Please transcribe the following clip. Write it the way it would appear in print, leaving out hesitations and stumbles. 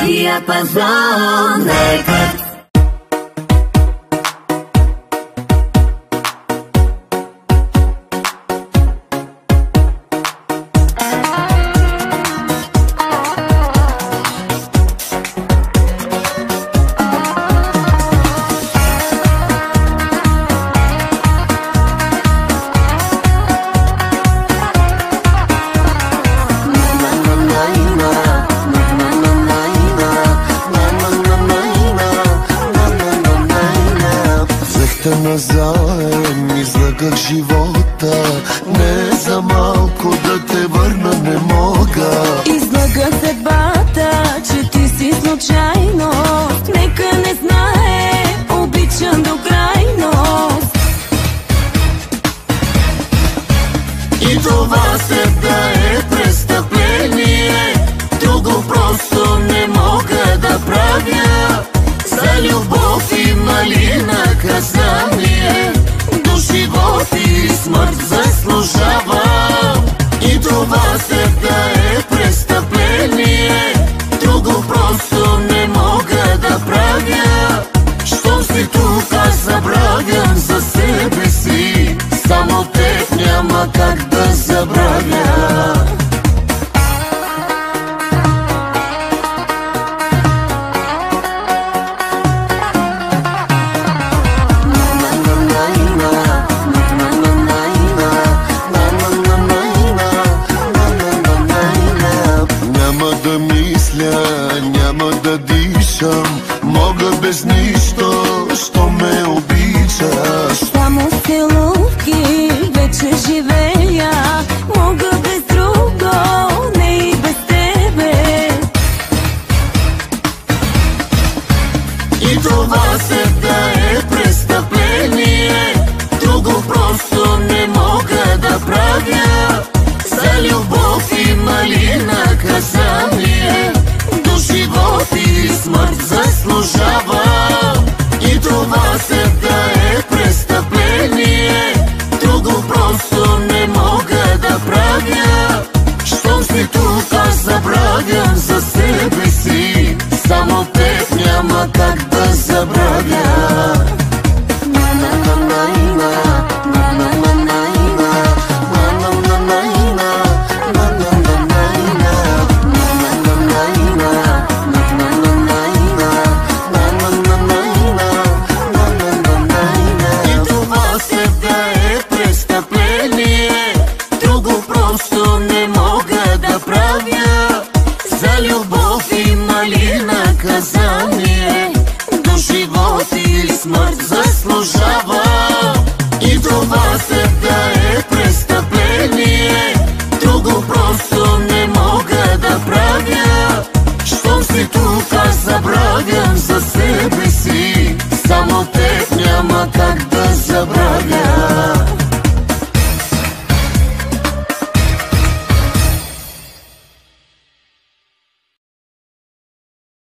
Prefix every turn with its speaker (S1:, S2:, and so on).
S1: Диапазон Рекордс.
S2: Назаем излагах живота, не за малко да те върна не мога.
S3: Излага съдбата, че ти си случайност. Нека не знае, обичам до крайност.
S2: И това сега е престъпление, друго просто не мога да правя. За любов има ли наказание? До живот и смърт заслужавам. И това сега е престъпление, друго просто не мога да правя. Щом си тук, забравям за себе си, само теб няма как да забравя. Няма да дишам, мога без нищо, що ме обичаш.
S3: Само с целувки вече живея, мога без друго, не и без тебе.
S2: И това сега е престъпление, друго просто не мога да правя. За любов има ли наказание? До живот и смърт заслужавам. И това сега е престъпление, друго просто не мога да правя. Щом си тук, забравям за себе си, само теб няма как да забравя. За любов има ли наказание? До живот или смърт заслужавам. И това сега е престъпление, друго просто не мога да правя. Щом си тук, забравям за себе си, само теб няма как да забравя.